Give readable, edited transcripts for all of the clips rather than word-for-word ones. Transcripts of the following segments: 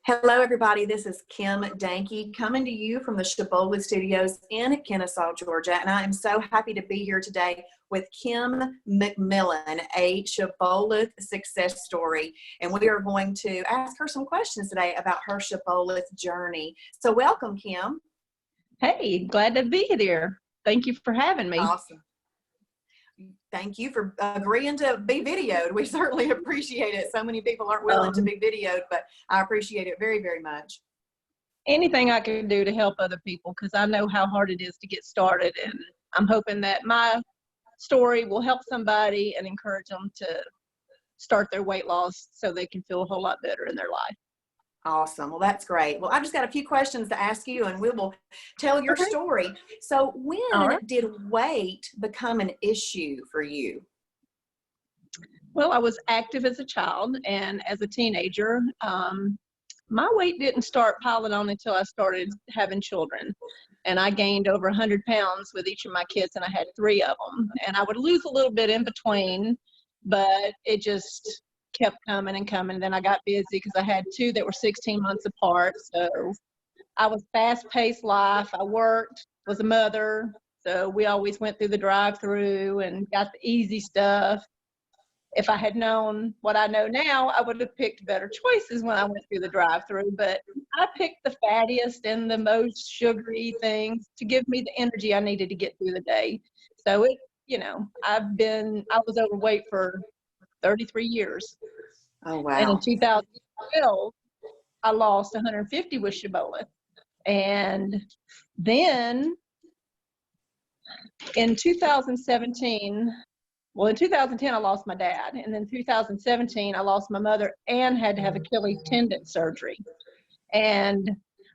Hello, everybody. This is Kim Danke coming to you from the Shibboleth Studios in Kennesaw, Georgia. And I am so happy to be here today with Kim McMillan, a Shibboleth success story. And we are going to ask her some questions today about her Shibboleth journey. So welcome, Kim. Hey, glad to be here. Thank you for having me. Awesome. Thank you for agreeing to be videoed. We certainly appreciate it. So many people aren't willing to be videoed, but I appreciate it very, very much. Anything I can do to help other people, because I know how hard it is to get started, and I'm hoping that my story will help somebody and encourage them to start their weight loss so they can feel a whole lot better in their life. Awesome. Well, that's great. Well, I've just got a few questions to ask you and we will tell your story. So when did weight become an issue for you? Well, I was active as a child, and as a teenager, my weight didn't start piling on until I started having children. And I gained over 100 pounds with each of my kids, and I had 3 of them. And I would lose a little bit in between, but it just kept coming and coming. Then I got busy because I had 2 that were 16 months apart. So I was fast-paced life. I worked, was a mother. So we always went through the drive-through and got the easy stuff. If I had known what I know now, I would have picked better choices when I went through the drive-through. But I picked the fattiest and the most sugary things to give me the energy I needed to get through the day. So it, I was overweight for 33 years. Oh, wow. And in 2012, I lost 150 with Shibboleth. And then in 2017, in 2010, I lost my dad. And then 2017, I lost my mother and had to have Achilles tendon surgery. And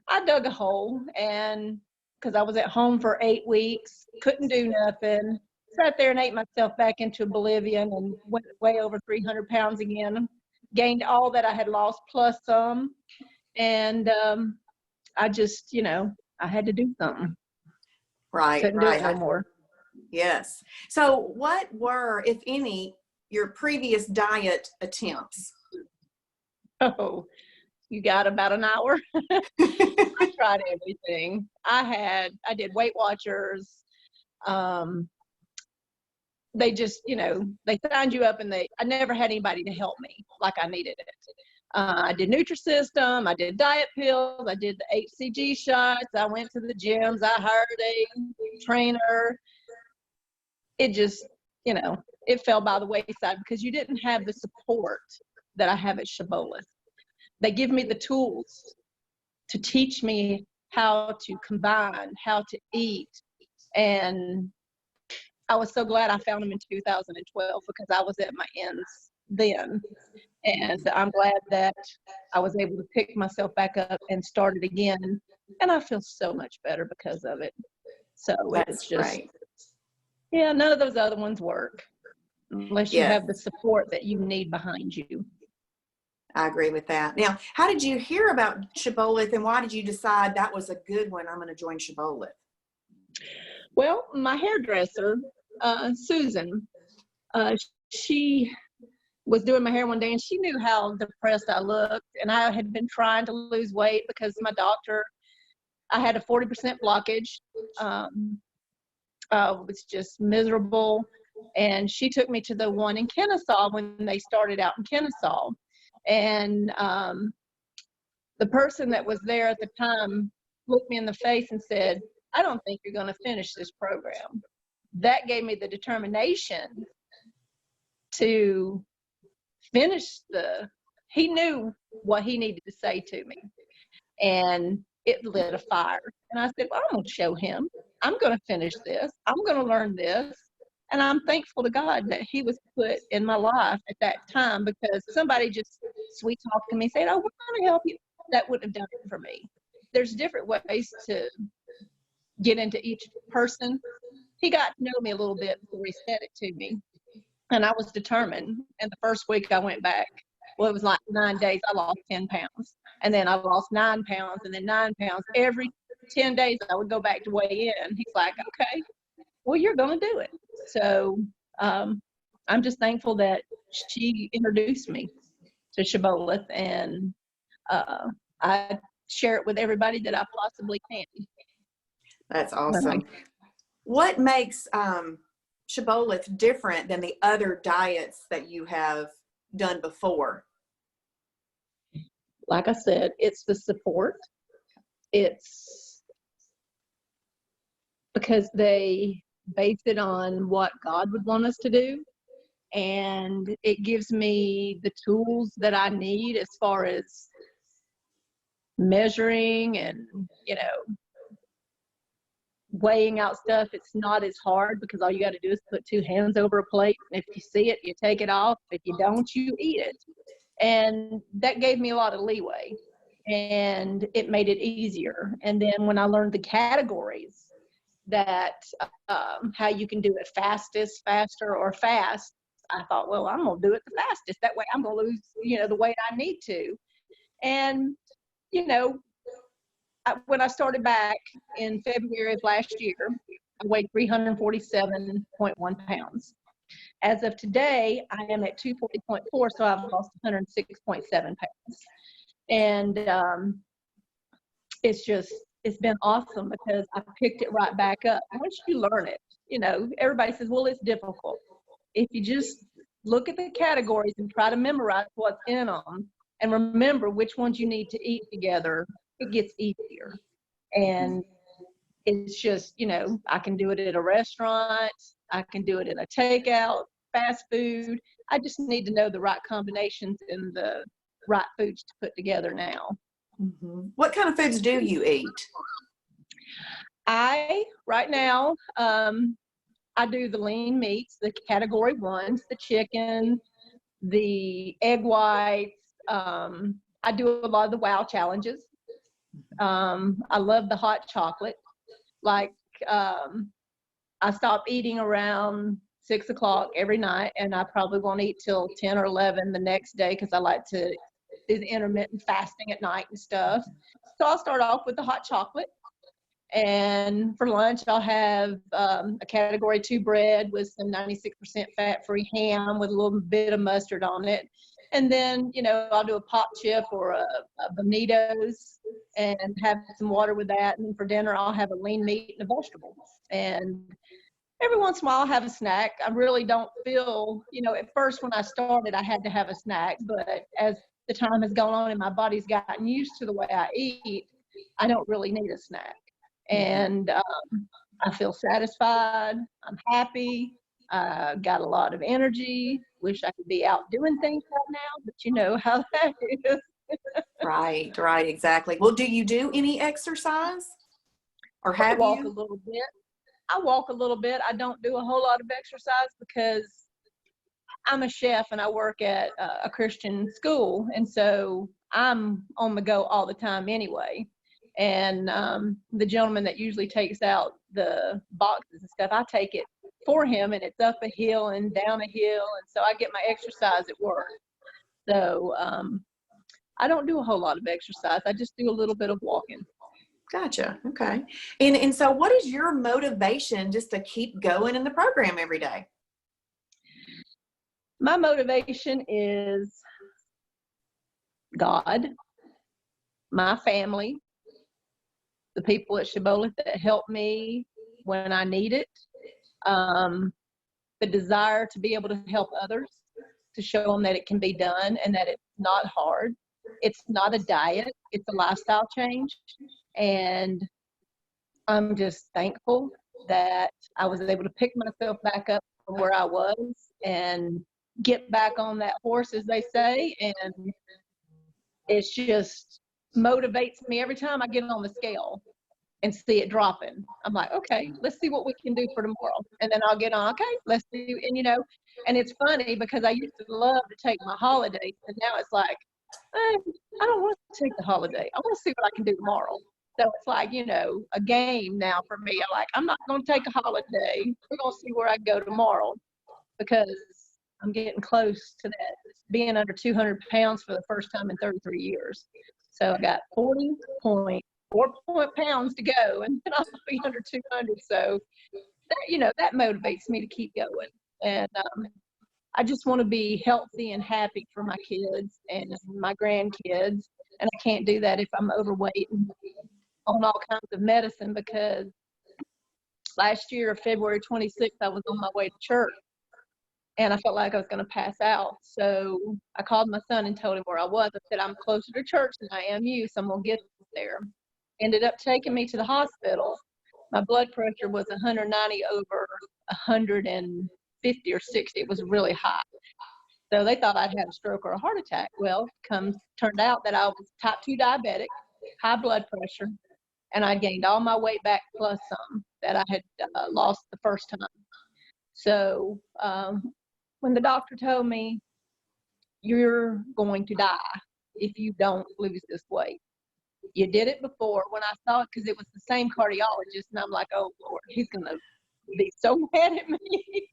I dug a hole, and because I was at home for 8 weeks, couldn't do nothing, sat there and ate myself back into oblivion and went way over 300 pounds again, gained all that I had lost plus some. And I just, I had to do something. Right. Couldn't do it no more. Yes. So what were, if any, your previous diet attempts? Oh, you got about an hour. I tried everything. I did Weight Watchers. They just, they signed you up, and I never had anybody to help me like I needed it. I did Nutrisystem, I did diet pills, I did the HCG shots, I went to the gyms, I hired a trainer. It just, it fell by the wayside because you didn't have the support that I have at Shibboleth. They give me the tools to teach me how to combine, how to eat. And I was so glad I found them in 2012 because I was at my ends then. And I'm glad that I was able to pick myself back up and start it again. And I feel so much better because of it. So it's just great. Yeah, none of those other ones work unless you have the support that you need behind you. I agree with that. Now, how did you hear about Shibboleth, and why did you decide that was a good one? I'm going to join Shibboleth. Well, my hairdresser, Susan, she was doing my hair one day, and she knew how depressed I looked, and I had been trying to lose weight because my doctor, I had a 40% blockage. Was just miserable, and she took me to the one in Kennesaw when they started out in Kennesaw, and the person that was there at the time looked me in the face and said, "I don't think you're going to finish this program." That gave me the determination to finish he knew what he needed to say to me, and it lit a fire. And I said, well, I'm going to show him. I'm going to finish this. I'm going to learn this. And I'm thankful to God that he was put in my life at that time, because somebody just sweet talked to me, said, oh, we're going to help you. That wouldn't have done it for me. There's different ways to get into each person. He got to know me a little bit before he said it to me. And I was determined. And the first week I went back, it was like 9 days, I lost 10 pounds. And then I lost 9 pounds, and then 9 pounds. Every 10 days I would go back to weigh in. He's like, okay, well, you're going to do it. So I'm just thankful that she introduced me to Shibboleth, and I share it with everybody that I possibly can. That's awesome. What makes Shibboleth different than the other diets that you have done before? Like I said, it's the support. It's because they base it on what God would want us to do. And it gives me the tools that I need as far as measuring and, weighing out stuff. It's not as hard because all you got to do is put two hands over a plate. If you see it, you take it off. If you don't, you eat it. And that gave me a lot of leeway, and it made it easier. And then when I learned the categories, that how you can do it fastest, faster, or fast, I thought, well, I'm going to do it the fastest. That way I'm going to lose, the weight I need to. And, when I started back in February of last year, I weighed 347.1 pounds. As of today, I am at 240.4, so I've lost 106.7 pounds. And it's been awesome because I picked it right back up. Once you learn it, everybody says, well, it's difficult. If you just look at the categories and try to memorize what's in them and remember which ones you need to eat together, it gets easier. And it's just, I can do it at a restaurant. I can do it in a takeout, fast food. I just need to know the right combinations and the right foods to put together now. Mm-hmm. What kind of foods do you eat? Right now, I do the lean meats, the category ones, the chicken, the egg whites. I do a lot of the wow challenges. I love the hot chocolate. Like, I stop eating around 6 o'clock every night, and I probably won't eat till 10 or 11 the next day because I like to do the intermittent fasting at night and stuff. So I'll start off with the hot chocolate. And for lunch, I'll have a category 2 bread with some 96% fat-free ham with a little bit of mustard on it. And then, I'll do a pop chip or a Bonitos and have some water with that. And then for dinner, I'll have a lean meat and a vegetable. And every once in a while, I'll have a snack. I really don't feel, at first when I started, I had to have a snack. But as the time has gone on and my body's gotten used to the way I eat, I don't really need a snack. And I feel satisfied. I'm happy. Got a lot of energy. Wish I could be out doing things right now, but you know how that is. Right, exactly. Well, do you do any exercise? Or have you? I walk a little bit. I don't do a whole lot of exercise because I'm a chef and I work at a Christian school. And so I'm on the go all the time anyway. And the gentleman that usually takes out the boxes and stuff, I take it for him, and it's up a hill and down a hill. And so I get my exercise at work. So I don't do a whole lot of exercise. I just do a little bit of walking. Gotcha. Okay. And so what is your motivation just to keep going in the program every day? My motivation is God, my family, the people at Shibboleth that help me when I need it, the desire to be able to help others, to show them that it can be done and that it's not hard. It's not a diet. It's a lifestyle change. And I'm just thankful that I was able to pick myself back up from where I was and get back on that horse, as they say. And it's just motivates me every time I get on the scale and see it dropping. I'm like, okay, let's see what we can do for tomorrow. And then I'll get on, okay, let's do, and and it's funny because I used to love to take my holidays, and now it's like, I don't want to take the holiday. I want to see what I can do tomorrow. So it's like, a game now for me. I'm not going to take a holiday. We're going to see where I go tomorrow because I'm getting close to that, being under 200 pounds for the first time in 33 years. So I got 40.4 pounds to go, and then I'll be under 200. So that motivates me to keep going. And I just want to be healthy and happy for my kids and my grandkids. And I can't do that if I'm overweight and on all kinds of medicine, because last year, February 26th, I was on my way to church and I felt like I was going to pass out. So I called my son and told him where I was. I said, I'm closer to church than I am you, so I'm going to get there. Ended up taking me to the hospital. My blood pressure was 190 over 150 or 60. It was really high. So they thought I'd had a stroke or a heart attack. Well, turned out that I was type 2 diabetic, high blood pressure, and I gained all my weight back plus some that I had lost the first time. So when the doctor told me, you're going to die if you don't lose this weight. You did it before when I saw it, because it was the same cardiologist, and I'm like, oh, Lord, he's going to be so mad at me.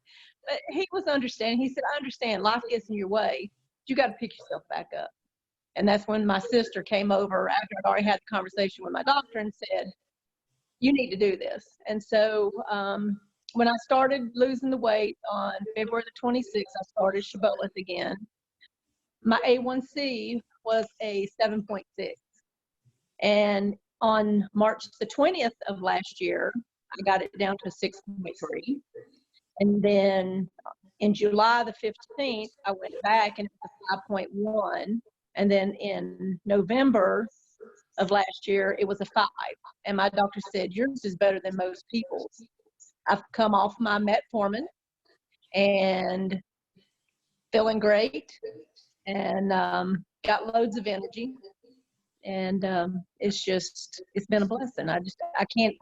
But he was understanding. He said, I understand life gets in your way. You got to pick yourself back up. And that's when my sister came over after I'd already had the conversation with my doctor and said, you need to do this. And so when I started losing the weight on February the 26th, I started Shibboleth again. My A1C was a 7.6. And on March the 20th of last year, I got it down to 6.3. And then in July the 15th, I went back and it was 5.1. And then in November of last year, it was a 5. And my doctor said, yours is better than most people's. I've come off my metformin and feeling great and got loads of energy. And it's been a blessing. I can't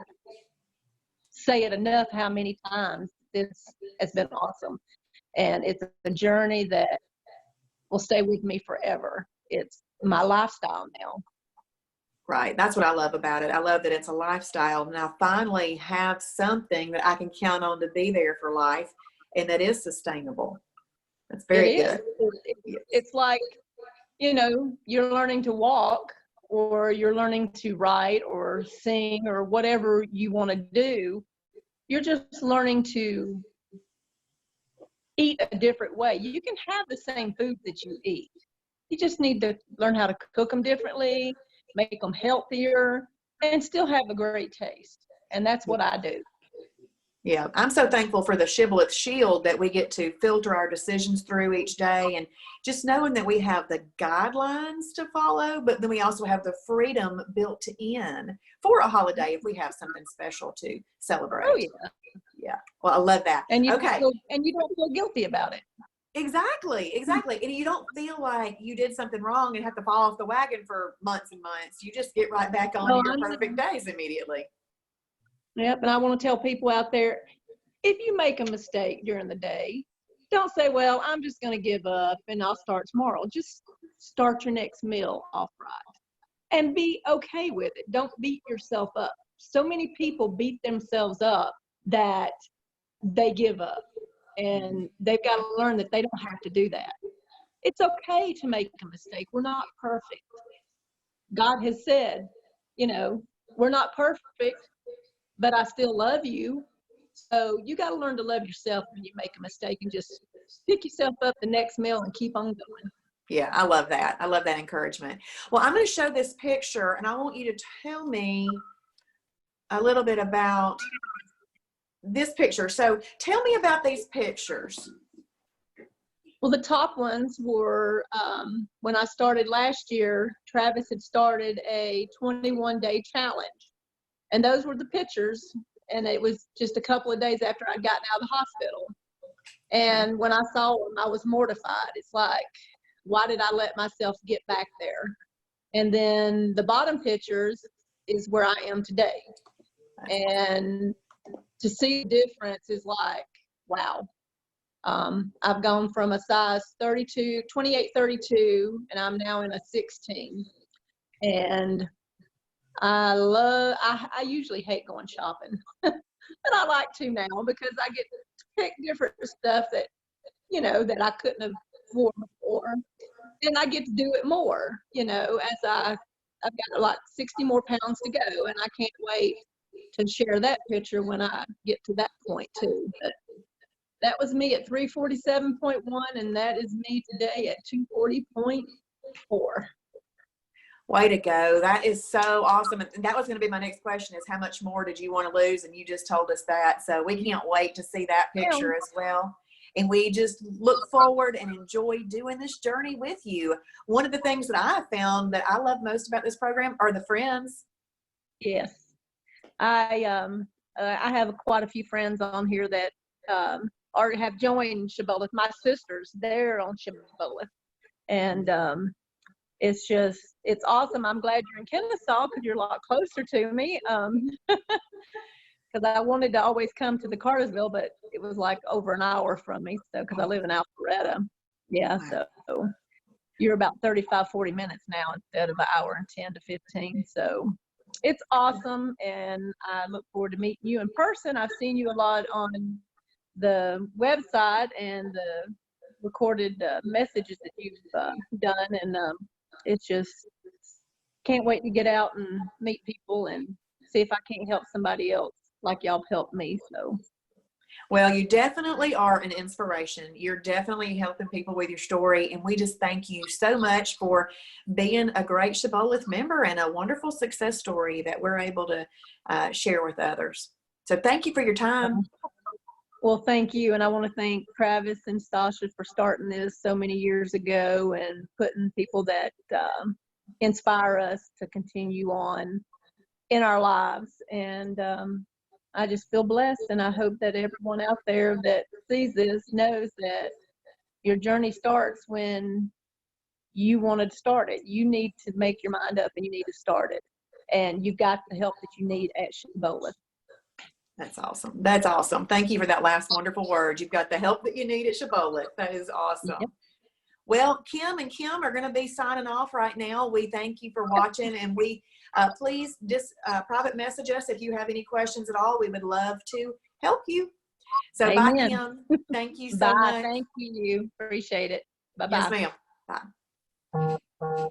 say it enough how many times this has been awesome. And it's a journey that will stay with me forever. It's my lifestyle now. Right. That's what I love about it. I love that it's a lifestyle. And I finally have something that I can count on to be there for life and that is sustainable. That's very good. It's like, you're learning to walk, or you're learning to write or sing or whatever you want to do. You're just learning to eat a different way. You can have the same foods that you eat. You just need to learn how to cook them differently, make them healthier, and still have a great taste. And that's what I do. Yeah, I'm so thankful for the Shibboleth Shield that we get to filter our decisions through each day, and just knowing that we have the guidelines to follow, but then we also have the freedom built in for a holiday if we have something special to celebrate. Oh, yeah. Yeah. Well, I love that. And you okay. And you don't feel guilty about it. Exactly. And you don't feel like you did something wrong and have to fall off the wagon for months and months. You just get right back on your perfect days immediately. Yep. And I want to tell people out there, if you make a mistake during the day, don't say, well, I'm just going to give up and I'll start tomorrow. Just start your next meal off right and be okay with it. Don't beat yourself up. So many people beat themselves up that they give up, and they've got to learn that they don't have to do that. It's okay to make a mistake. We're not perfect. God has said, we're not perfect, but I still love you. So you got to learn to love yourself when you make a mistake, and just pick yourself up the next meal and keep on going. Yeah, I love that. I love that encouragement. Well, I'm going to show this picture, and I want you to tell me a little bit about this picture. So tell me about these pictures. Well, the top ones were when I started last year, Travis had started a 21-day challenge. And those were the pictures. And it was just a couple of days after I'd gotten out of the hospital. And when I saw them, I was mortified. It's like, why did I let myself get back there? And then the bottom pictures is where I am today. And to see the difference is like, wow. I've gone from a size 28, 32, and I'm now in a 16. And I usually hate going shopping, but I like to now because I get to pick different stuff that, that I couldn't have worn before. And I get to do it more, as I've got like 60 more pounds to go, and I can't wait to share that picture when I get to that point too. But that was me at 347.1, and that is me today at 240.4. Way to go. That is so awesome. And that was going to be my next question, is how much more did you want to lose? And you just told us that. So we can't wait to see that picture as well. And we just look forward and enjoy doing this journey with you. One of the things that I found that I love most about this program are the friends. Yes. I have quite a few friends on here that have joined Shibboleth. My sisters, they're on Shibboleth. And it's awesome. I'm glad you're in Kennesaw because you're a lot closer to me. Because I wanted to always come to the Cartersville, but it was like over an hour from me. So, because I live in Alpharetta. Yeah, so you're about 35, 40 minutes now instead of an hour and 10 to 15. So it's awesome. And I look forward to meeting you in person. I've seen you a lot on the website and the recorded messages that you've done. And it's just, can't wait to get out and meet people and see if I can't help somebody else like y'all have helped me. So, well, you definitely are an inspiration. You're definitely helping people with your story. And we just thank you so much for being a great Shibboleth member and a wonderful success story that we're able to share with others. So thank you for your time. Well, thank you. And I want to thank Travis and Stasha for starting this so many years ago and putting people that inspire us to continue on in our lives. And I just feel blessed, and I hope that everyone out there that sees this knows that your journey starts when you wanted to start it. You need to make your mind up and you need to start it. And you've got the help that you need at Shibboleth. That's awesome. That's awesome. Thank you for that last wonderful word. You've got the help that you need at Shibboleth. That is awesome. Yep. Well, Kim and Kim are going to be signing off right now. We thank you for watching, and we please just private message us if you have any questions at all. We would love to help you. So Amen. Bye, Kim. Thank you so much. Thank you. Appreciate it. Bye-bye. Yes, ma'am. Bye.